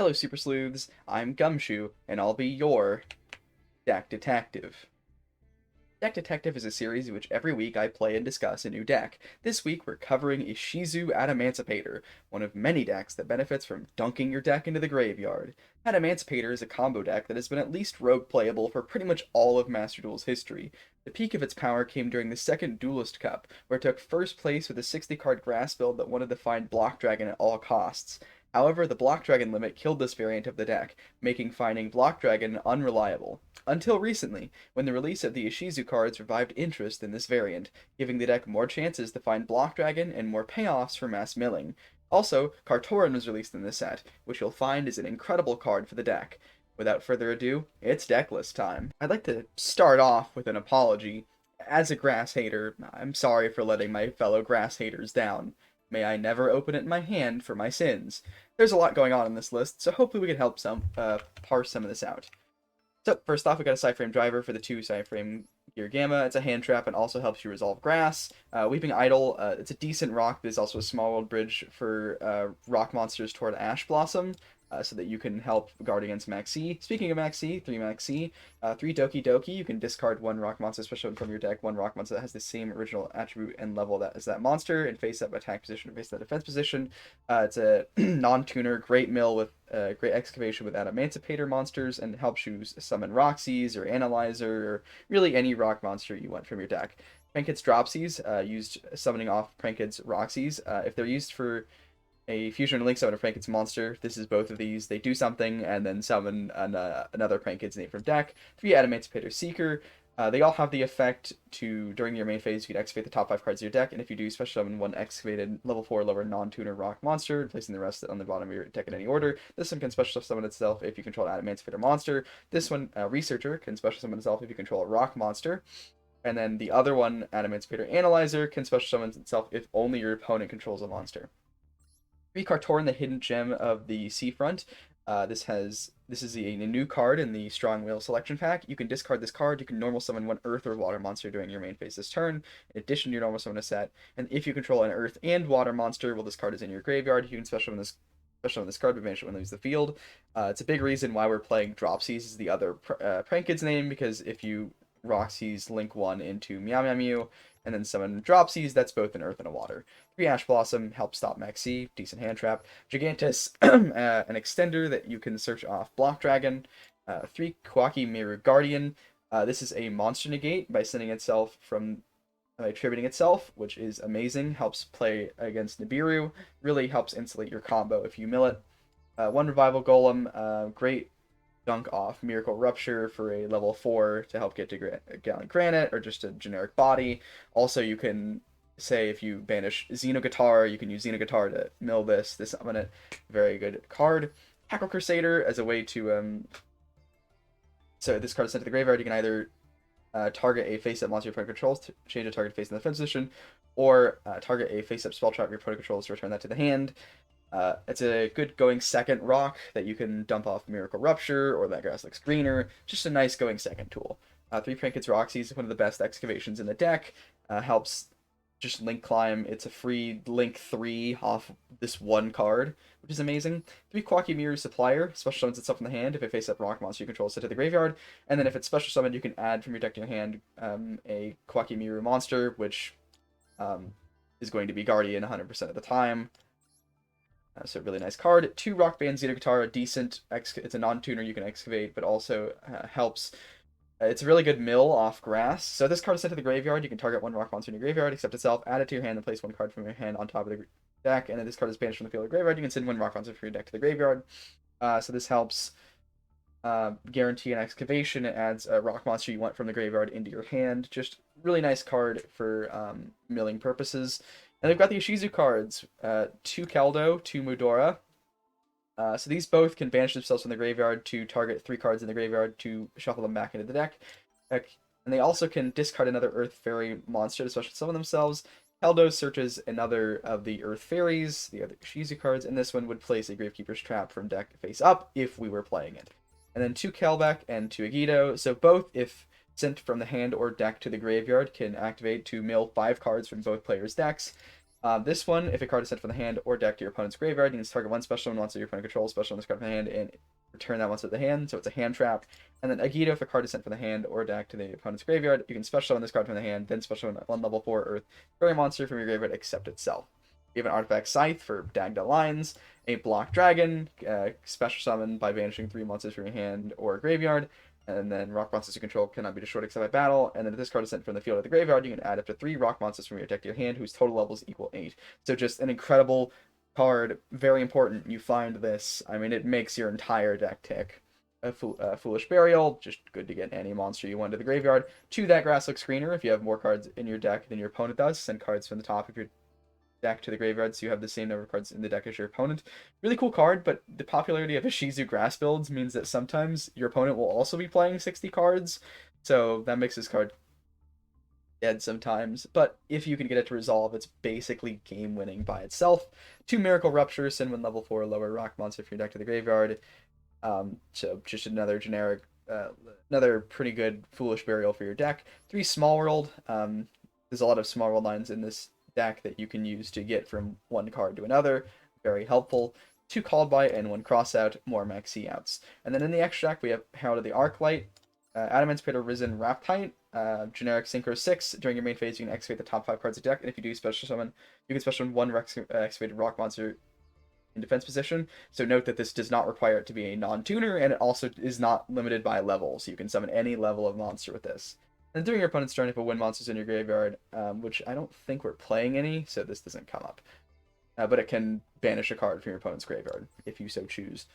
Hello, Super Sleuths. I'm Gumshu, and I'll be your deck detective. Deck Detective is a series in which every week I play and discuss a new deck. This week we're covering Ishizu Adamancipator, one of many decks that benefits from dunking your deck into the graveyard. Adamancipator is a combo deck that has been at least rogue playable for pretty much all of Master Duel's history. The peak of its power came during the second Duelist Cup, where it took first place with a 60-card grass build that wanted to find Block Dragon at all costs. However, the Block Dragon limit killed this variant of the deck, making finding Block Dragon unreliable. Until recently, when the release of the Ishizu cards revived interest in this variant, giving the deck more chances to find Block Dragon and more payoffs for mass milling. Also, Kartorin was released in this set, which you'll find is an incredible card for the deck. Without further ado, it's decklist time. I'd like to start off with an apology. As a grass hater, I'm sorry for letting my fellow grass haters down. May I never open it in my hand for my sins. There's a lot going on in this list, so hopefully we can help parse some of this out. So first off, we got a Cyframe driver for the 2 Cyframe Gear Gamma. It's a hand trap and also helps you resolve grass. Weeping Idol, it's a decent rock, but it's also a small world bridge for rock monsters toward Ash Blossom. So that you can help guard against Maxi. Speaking of Maxi, 3 Maxi, 3 Doki Doki, you can discard 1 rock monster special from your deck, 1 rock monster that has the same original attribute and level as that monster, and face up attack position or face up defense position. It's a non-tuner, great mill with great excavation with Adamancipator monsters, and helps you summon Roxy's or Analyzer, or really any rock monster you want from your deck. Prankid's Dropsies, used summoning off Prankid's Roxy's. If they're used for a fusion and link summon a Prankid's monster. This is both of these. They do something and then summon another Prankid's name from deck. 3 Adamancipator Seeker. They all have the effect to, during your main phase, you can excavate the top 5 cards of your deck, and if you do, special summon 1 excavated level 4 lower non-tuner rock monster, placing the rest on the bottom of your deck in any order. This one can special summon itself if you control an Adamancipator monster. This one, Researcher, can special summon itself if you control a rock monster. And then the other one, Adamancipator Analyzer, can special summon itself if only your opponent controls a monster. 3 Kartorin, the hidden gem of the Seafront. This is a new card in the Strong Will selection pack. You can discard this card. You can normal summon 1 Earth or Water monster during your main phase this turn, in addition to your normal summon a set. And if you control an Earth and Water monster while this card is in your graveyard, you can special summon this card, but banish it when it leaves the field. It's a big reason why we're playing Dropsies is the other Prankid's name, because if you Roxy's link 1 into Meow Meow Mew, and then summon Dropsies, that's both an Earth and a Water. 3 Ash Blossom helps stop Maxi, decent hand trap. Gigantus, an extender that you can search off Block Dragon. 3 Kwaki Miru Guardian. This is a monster negate by sending itself from attributing itself, which is amazing. Helps play against Nibiru. Really helps insulate your combo if you mill it. 1 Revival Golem, great dunk off Miracle Rupture for a level 4 to help get to Gallant Granite, or just a generic body. Also, you can say if you banish Xenoguitar, you can use Xenoguitar to mill this summon it. Very good card. Hackle Crusader as a way to so this card is sent to the graveyard. You can either target a face-up monster your opponent controls to change a target face in the defense position, or target a face-up spell trap your opponent controls to return that to the hand. It's a good going second rock that you can dump off Miracle Rupture, or that grass looks greener. Just a nice going second tool. 3 Prankid's Roxy's, one of the best excavations in the deck. Helps just link climb. It's a free link 3 off this 1 card, which is amazing. 3 Kwaki Miru Supplier, special summons itself from the hand. If it face up rock monster you control, set to the graveyard. And then if it's special summoned, you can add from your deck to your hand a Kwaki Miru monster, which is going to be Guardian 100% of the time. So really nice card. 2 Rock Band Xenoguitar, decent. It's a non-tuner you can excavate, but also helps. It's a really good mill off grass. So this card is sent to the graveyard. You can target 1 rock monster in your graveyard, except itself, add it to your hand, and place 1 card from your hand on top of the deck. And then this card is banished from the field or graveyard. You can send 1 rock monster from your deck to the graveyard. So this helps guarantee an excavation. It adds a rock monster you want from the graveyard into your hand. Just really nice card for milling purposes. And they've got the Ishizu cards, 2 Keldo, 2 Mudora. So these both can banish themselves from the graveyard to target 3 cards in the graveyard to shuffle them back into the deck. And they also can discard another Earth Fairy monster to special summon themselves. Keldo searches another of the Earth Fairies, the other Ishizu cards, and this one would place a Gravekeeper's Trap from deck face up if we were playing it. And then 2 Kelbeck and 2 Agido. So both, if sent from the hand or deck to the graveyard, can activate to mill 5 cards from both players' decks. This one, if a card is sent from the hand or deck to your opponent's graveyard, you can target one special one monster your opponent controls, special on this card from the hand, and return that monster to the hand, so it's a hand trap. And then Agito, if a card is sent from the hand or deck to the opponent's graveyard, you can special on this card from the hand, then special on one level 4 Earth, fairy monster from your graveyard except itself. You have an artifact Scythe for Dagda Lines, a block dragon, special summon by banishing 3 monsters from your hand or graveyard, and then rock monsters you control cannot be destroyed except by battle. And then if this card is sent from the field to the graveyard, you can add up to 3 rock monsters from your deck to your hand, whose total levels equal 8. So just an incredible card, very important. You find this, I mean, it makes your entire deck tick. A Foolish Burial, just good to get any monster you want to the graveyard. 2, that Grasslook Screener, if you have more cards in your deck than your opponent does, send cards from the top of your deck to the graveyard so you have the same number of cards in the deck as your opponent. Really cool card, but the popularity of Ishizu grass builds means that sometimes your opponent will also be playing 60 cards, so that makes this card dead sometimes. But if you can get it to resolve, it's basically game winning by itself. 2 Miracle Rupture, send 1 level 4 lower rock monster from your deck to the graveyard. So just another generic, another pretty good Foolish Burial for your deck. 3 Small World. There's a lot of Small World lines in this deck that you can use to get from one card to another. Very helpful. 2 Called By and 1 Crossout, more maxi outs. And then in the extra deck, we have Herald of the Arclight, Adamancipator, Risen, Raptite, generic Synchro 6. During your main phase, you can excavate the top 5 cards of the deck, and if you do special summon, you can special summon 1 excavated rock monster in defense position. So note that this does not require it to be a non-tuner, and it also is not limited by level, so you can summon any level of monster with this. And during your opponent's turn, if a win monster's in your graveyard, which I don't think we're playing any, so this doesn't come up. But it can banish a card from your opponent's graveyard, if you so choose.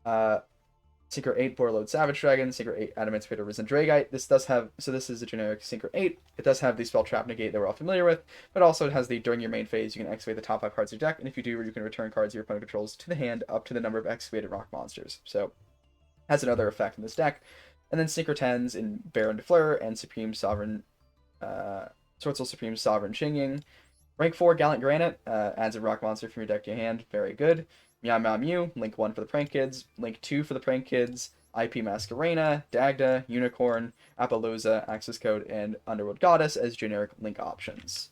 Synchro 8, Borreload Savage Dragon, Synchro 8, Adamancipator, Risen Dragite. This does have, so this is a generic Synchro 8. It does have the spell Trap Negate that we're all familiar with, but also it has the, during your main phase, you can excavate the top 5 cards of your deck, and if you do, you can return cards your opponent controls to the hand up to the number of excavated rock monsters. So, has another effect in this deck. And then Synchro 10s in Baron de Fleur and Supreme Sovereign, Swordsoul Supreme Sovereign Xingying. Rank 4 Gallant Granite adds a rock monster from your deck to your hand. Very good. Meow Meow Mew, link 1 for the Prank Kids, link 2 for the Prank Kids, IP Masquerena, Dagda, Unicorn, Appaloosa, Access Code, and Underworld Goddess as generic link options.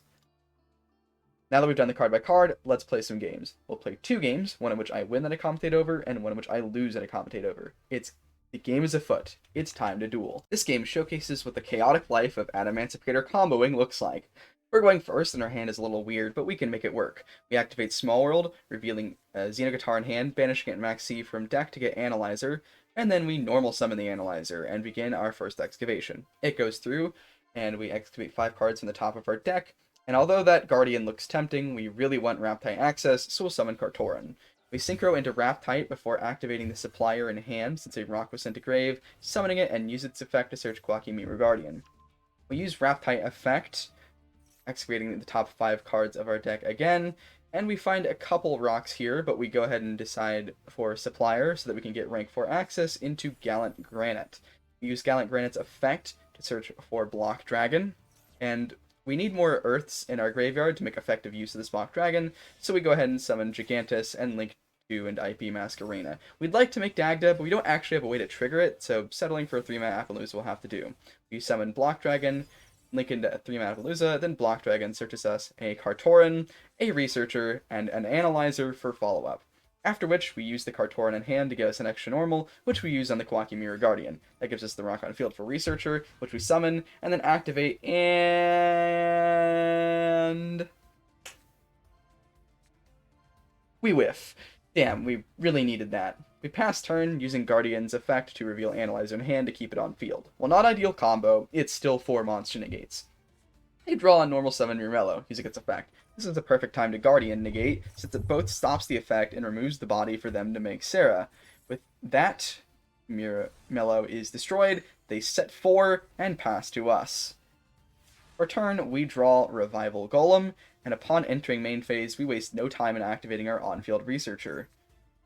Now that we've done the card by card, let's play some games. We'll play 2 games, one in which I win that I commentate over, and one in which I lose that I commentate over. The game is afoot. It's time to duel. This game showcases what the chaotic life of Adamancipator comboing looks like. We're going first, and our hand is a little weird, but we can make it work. We activate Small World, revealing Xenoguitar in hand, banishing it Max C from deck to get Analyzer, and then we normal summon the Analyzer and begin our first excavation. It goes through, and we excavate 5 cards from the top of our deck, and although that Guardian looks tempting, we really want Raptite access, so we'll summon Kartoran. We Synchro into Raptite before activating the Supplier in hand, since a rock was sent to grave, summoning it, and use its effect to search Quackimiru Guardian. We use Raptite effect, excavating the top 5 cards of our deck again, and we find a couple rocks here, but we go ahead and decide for Supplier so that we can get rank 4 access into Gallant Granite. We use Gallant Granite's effect to search for Block Dragon, and we need more Earths in our graveyard to make effective use of this Block Dragon, so we go ahead and summon Gigantus and link 2 and IP Masquerena. We'd like to make Dagda, but we don't actually have a way to trigger it, so settling for a 3-mana Appaloosa will have to do. We summon Block Dragon, link into 3-mana Appaloosa, then Block Dragon searches us a Kartoran, a Researcher, and an Analyzer for follow-up. After which, we use the Kartoran in hand to get us an extra normal, which we use on the Quackimiru Guardian. That gives us the rock on field for Researcher, which we summon, and then activate, and we whiff. Damn, we really needed that. We pass turn using Guardian's effect to reveal Analyzer in hand to keep it on field. While not ideal combo, it's still 4 monster negates. They draw on normal summon Murmello using its effect. This is the perfect time to Guardian negate, since it both stops the effect and removes the body for them to make Sarah. With that, Murmello is destroyed, they set 4 and pass to us. For turn, we draw Revival Golem, and upon entering main phase, we waste no time in activating our on-field Researcher.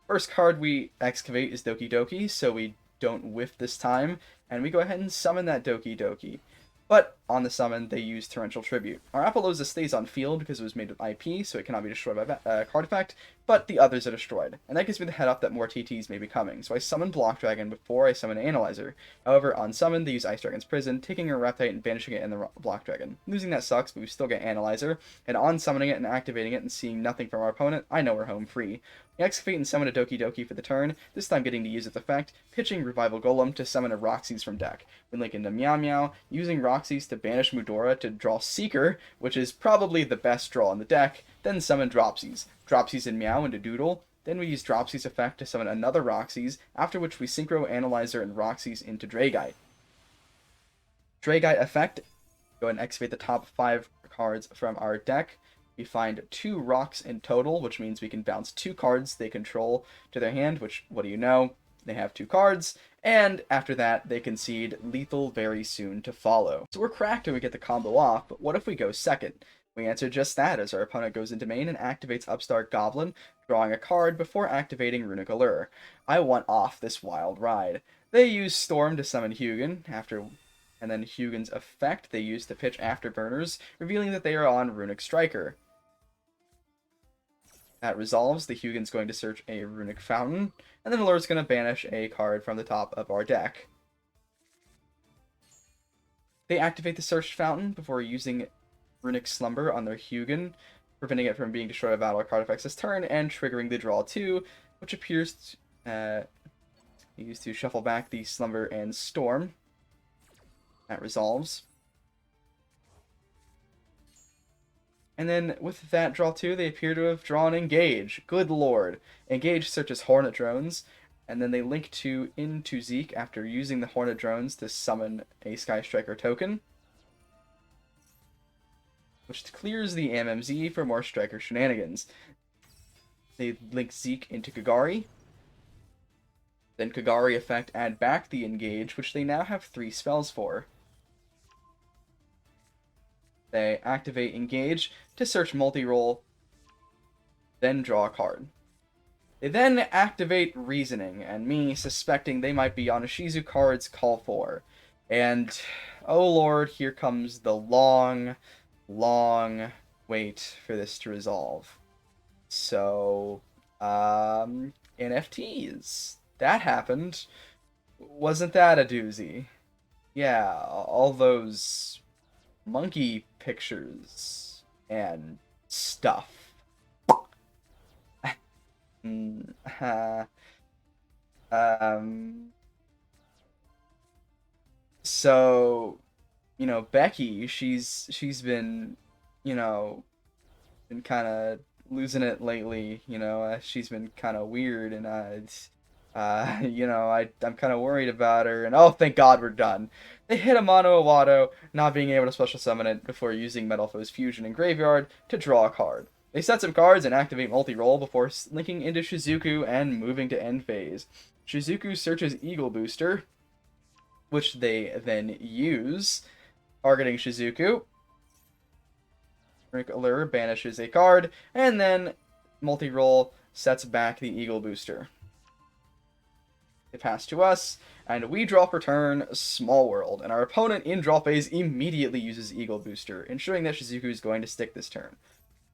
First card we excavate is Doki Doki, so we don't whiff this time, and we go ahead and summon that Doki Doki. But on the summon, they use Torrential Tribute. Our Appaloosa stays on field because it was made with IP, so it cannot be destroyed by card effect, but the others are destroyed, and that gives me the head up that more TTs may be coming, so I summon Block Dragon before I summon Analyzer. However, on summon, they use Ice Dragon's Prison, taking a Reptite and banishing it in the Block Dragon. Losing that sucks, but we still get Analyzer, and on summoning it and activating it and seeing nothing from our opponent, I know we're home free. We Excavate and summon a Doki Doki for the turn, this time getting to use its effect, pitching Revival Golem to summon a Roxy's from deck. We link into Meow Meow, using Roxy's to banish Mudora to draw Seeker, which is probably the best draw in the deck, then summon Dropsies. Dropsies and Meow into Doodle, then we use Dropsies effect to summon another Roxy's, after which we Synchro, Analyzer, and Roxy's into Dragite. Dragite effect, go ahead and excavate the top 5 cards from our deck. We find 2 rocks in total, which means we can bounce 2 cards they control to their hand, which, what do you know? They have 2 cards, and after that, they concede lethal very soon to follow. So we're cracked and we get the combo off, but what if we go second? We answer just that as our opponent goes into main and activates Upstart Goblin, drawing a card before activating Runic Allure. I want off this wild ride. They use Storm to summon Hugin, and then Hugin's effect they use to pitch Afterburners, revealing that they are on Runic Striker. That resolves, the Hugin's going to search a Runic Fountain, and then Allure's going to banish a card from the top of our deck. They activate the Searched Fountain before using Runic Slumber on their Hugin, preventing it from being destroyed by battle or card effects this turn, and triggering the draw 2, which appears used to shuffle back the Slumber and Storm. That resolves. And then with that draw 2, they appear to have drawn Engage. Good lord. Engage searches Hornet Drones, and then they link into Zeke after using the Hornet Drones to summon a Sky Striker token, which clears the MMZ for more Striker shenanigans. They link Zeke into Kagari. Then Kagari effect add back the Engage, which they now have 3 spells for. They activate Engage to search multi-roll, then draw a card. They then activate Reasoning, and me suspecting they might be on Ishizu cards call for. And, oh lord, here comes the long wait for this to resolve. So, NFTs. That happened. Wasn't that a doozy? Yeah, all those monkey pictures and stuff. So, Becky, she's been, been kind of losing it lately. She's been kind of weird, and I'm kind of worried about her. And oh, thank God we're done. They hit a Mono Awato, not being able to special summon it before using Metal Foe's Fusion and Graveyard to draw a card. They set some cards and activate multi-roll before linking into Shizuku and moving to end phase. Shizuku searches Eagle Booster, which they then use, targeting Shizuku. Runic Allure banishes a card, and then multi-roll sets back the Eagle Booster. They pass to us, and we draw per turn Small World, and our opponent in draw phase immediately uses Eagle Booster, ensuring that Shizuku is going to stick this turn.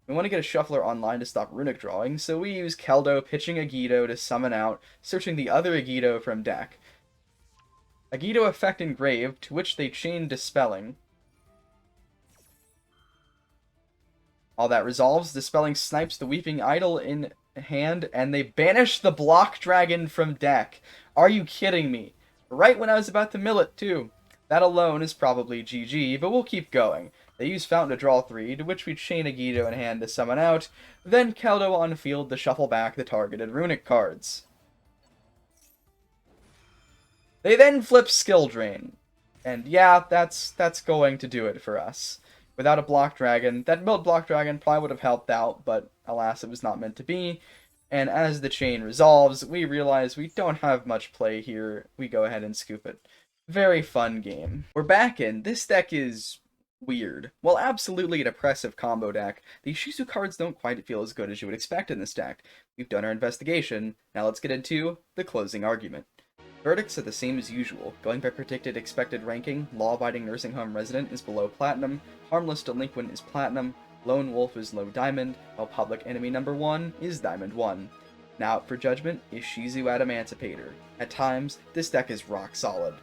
We want to get a Shuffler online to stop runic drawing, so we use Keldo pitching Agido to summon out, searching the other Agido from deck. Agido effect engraved, to which they chain Dispelling. All that resolves, Dispelling snipes the Weeping Idol in hand, and they banish the Block Dragon from deck. Are you kidding me? Right when I was about to mill it, too. That alone is probably GG, but we'll keep going. They use Fountain to draw 3, to which we chain Agido in hand to summon out, then Keldo on field to shuffle back the targeted runic cards. They then flip Skill Drain. And yeah, that's going to do it for us. Without a Block Dragon, that milled Block Dragon probably would have helped out, but alas, it was not meant to be. And as the chain resolves, we realize we don't have much play here. We go ahead and scoop it. Very fun game. We're back in. This deck is weird. While absolutely an oppressive combo deck, the Ishizu cards don't quite feel as good as you would expect in this deck. We've done our investigation. Now let's get into the closing argument. Verdicts are the same as usual. Going by predicted expected ranking, law-abiding nursing home resident is below platinum, harmless delinquent is platinum, Lone Wolf is low diamond, while public enemy number 1 is diamond 1. Now up for judgment, Ishizu Adamancipator. At times, this deck is rock solid.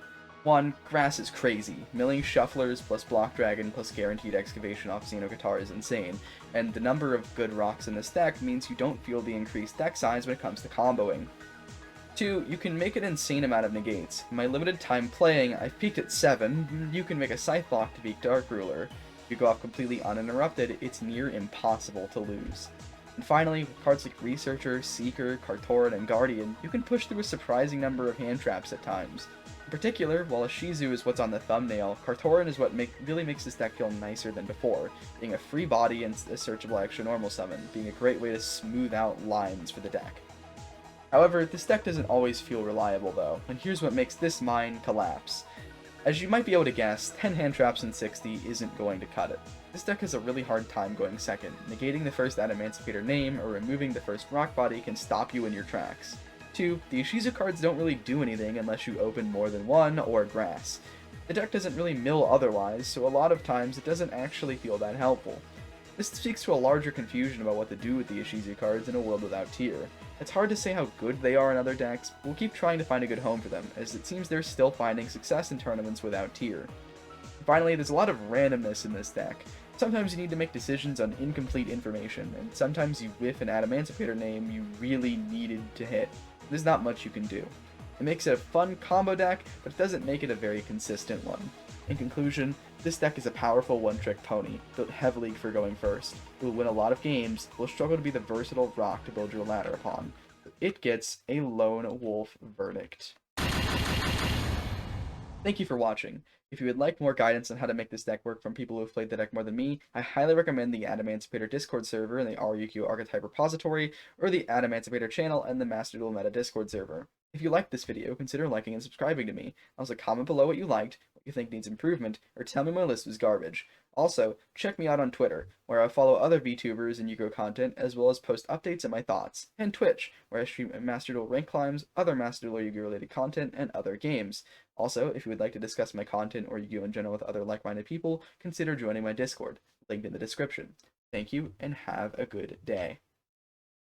1. Grass is crazy. Milling Shufflers plus Block Dragon plus Guaranteed Excavation off Xeno Guitar is insane, and the number of good rocks in this deck means you don't feel the increased deck size when it comes to comboing. 2. You can make an insane amount of negates. In my limited time playing, I've peaked at 7. You can make a Scythe block to beat Dark Ruler. If you go off completely uninterrupted, it's near impossible to lose. And finally, with cards like Researcher, Seeker, Kartoran, and Guardian, you can push through a surprising number of hand traps at times. In particular, while Ishizu is what's on the thumbnail, Kartoran is what really makes this deck feel nicer than before, being a free body and a searchable extra normal summon, being a great way to smooth out lines for the deck. However, this deck doesn't always feel reliable though, and here's what makes this mine collapse. As you might be able to guess, 10 hand traps in 60 isn't going to cut it. This deck has a really hard time going second. Negating the first Adamancipator name or removing the first rock body can stop you in your tracks. 2. The Ishizu cards don't really do anything unless you open more than one or grass. The deck doesn't really mill otherwise, so a lot of times it doesn't actually feel that helpful. This speaks to a larger confusion about what to do with the Ishizu cards in a world without tier. It's hard to say how good they are in other decks, but we'll keep trying to find a good home for them, as it seems they're still finding success in tournaments without tier. Finally, there's a lot of randomness in this deck. Sometimes you need to make decisions on incomplete information, and sometimes you whiff an Adamancipator name you really needed to hit. There's not much you can do. It makes it a fun combo deck, but it doesn't make it a very consistent one. In conclusion, this deck is a powerful one-trick pony, built heavily for going first. It will win a lot of games, but will struggle to be the versatile rock to build your ladder upon. It gets a Lone Wolf verdict. Thank you for watching. If you would like more guidance on how to make this deck work from people who have played the deck more than me, I highly recommend the Adamancipator Discord server and the RUQ Archetype repository, or the Adamancipator channel and the Master Duel Meta Discord server. If you liked this video, consider liking and subscribing to me. Also, comment below what you liked, what you think needs improvement, or tell me my list was garbage. Also, check me out on Twitter, where I follow other VTubers and Yu-Gi-Oh content, as well as post updates and my thoughts, and Twitch, where I stream Master Duel rank climbs, other Master Duel or Yu-Gi-Oh related content, and other games. Also, if you would like to discuss my content or Yu-Gi-Oh in general with other like-minded people, consider joining my Discord, linked in the description. Thank you, and have a good day.